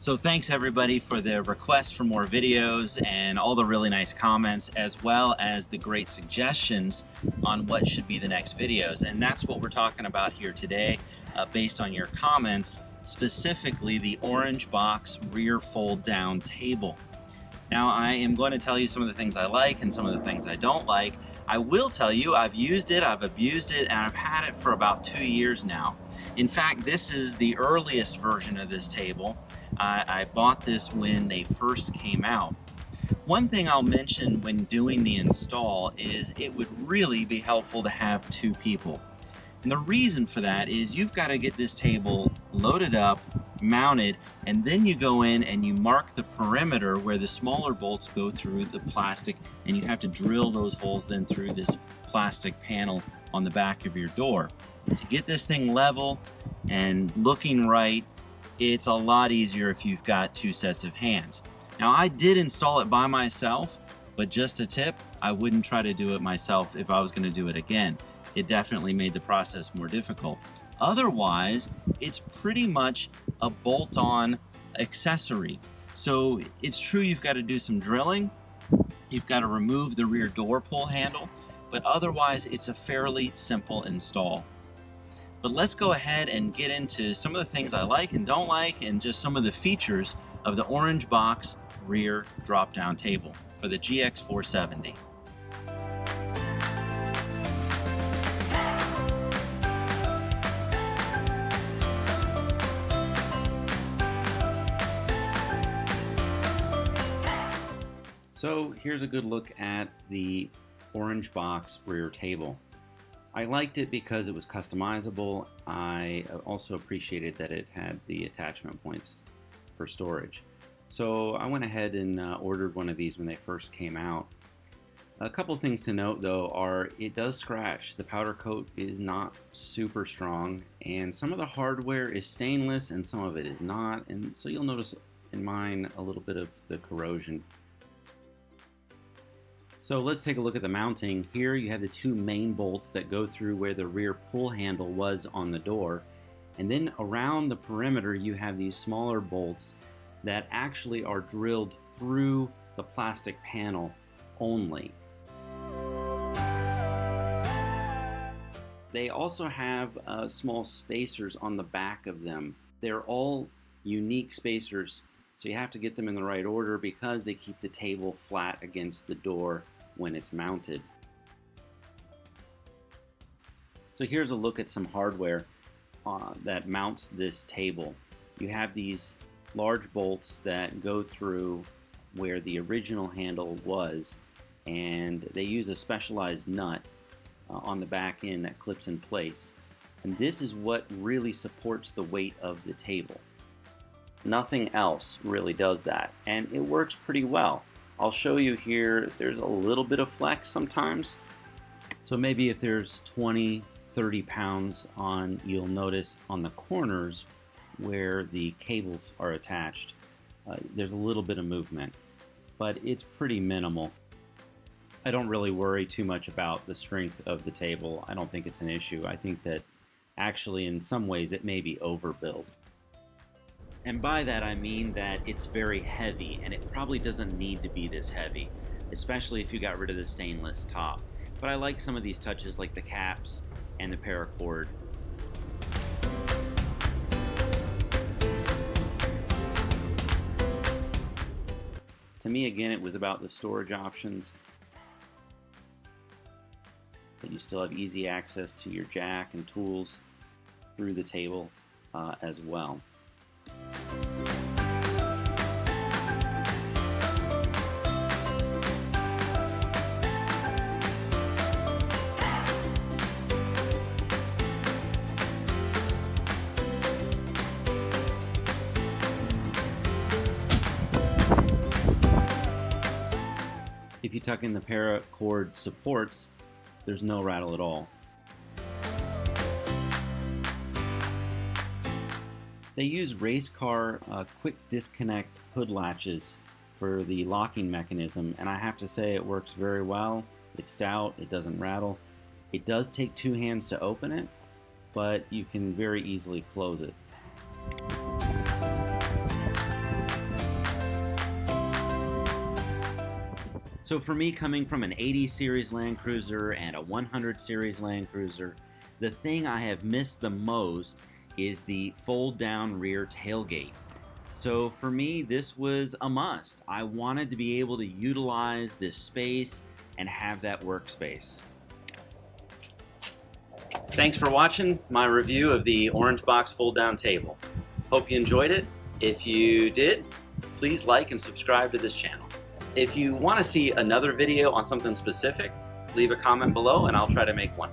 So thanks everybody for the requests for more videos and all the really nice comments, as well as the great suggestions on what should be the next videos. And that's what we're talking about here today, based on your comments, specifically the Orangeboxx rear fold down table. Now I am going to tell you some of the things I like and some of the things I don't like. I will tell you I've used it, I've abused it, and I've had it for about 2 years now. In fact, this is the earliest version of this table. I bought this when they first came out. One thing I'll mention when doing the install is it would really be helpful to have 2 people. And the reason for that is you've got to get this table loaded up, mounted, and then you go in and you mark the perimeter where the smaller bolts go through the plastic, and you have to drill those holes then through this plastic panel on the back of your door. To get this thing level and looking right, it's a lot easier if you've got 2 sets of hands. Now I did install it by myself, but just a tip, I wouldn't try to do it myself if I was going to do it again. It definitely made the process more difficult. Otherwise, it's pretty much a bolt-on accessory. So it's true you've got to do some drilling, you've got to remove the rear door pull handle, but otherwise it's a fairly simple install. But let's go ahead and get into some of the things I like and don't like, and just some of the features of the Orangeboxx rear drop-down table for the GX470. So here's a good look at the Orangeboxx rear table. I liked it because it was customizable. I also appreciated that it had the attachment points for storage. So I went ahead and ordered one of these when they first came out. A couple things to note though are it does scratch. The powder coat is not super strong, and some of the hardware is stainless and some of it is not, and so you'll notice in mine a little bit of the corrosion. So let's take a look at the mounting. Here you have the 2 main bolts that go through where the rear pull handle was on the door. And then around the perimeter you have these smaller bolts that actually are drilled through the plastic panel only. They also have small spacers on the back of them. They're all unique spacers, so you have to get them in the right order because they keep the table flat against the door when it's mounted. So here's a look at some hardware that mounts this table. You have these large bolts that go through where the original handle was, and they use a specialized nut on the back end that clips in place. And this is what really supports the weight of the table. Nothing else really does that, and it works pretty well. I'll show you here, there's a little bit of flex sometimes. So maybe if there's 20, 30 pounds on, you'll notice on the corners where the cables are attached, there's a little bit of movement, but it's pretty minimal. I don't really worry too much about the strength of the table. I don't think it's an issue. I think that actually in some ways it may be overbuilt. And by that I mean that it's very heavy, and it probably doesn't need to be this heavy, especially if you got rid of the stainless top. But I like some of these touches like the caps and the paracord. To me, again, it was about the storage options. That you still have easy access to your jack and tools through the table as well. If you tuck in the paracord supports, there's no rattle at all. They use race car quick disconnect hood latches for the locking mechanism, and I have to say it works very well. It's stout, it doesn't rattle. It does take 2 hands to open it, but you can very easily close it. So for me, coming from an 80 series Land Cruiser and a 100 series Land Cruiser, the thing I have missed the most is the fold down rear tailgate. So for me, this was a must. I wanted to be able to utilize this space and have that workspace. Thanks for watching my review of the Orangeboxx fold down table. Hope you enjoyed it. If you did, please like and subscribe to this channel. If you want to see another video on something specific, leave a comment below and I'll try to make one.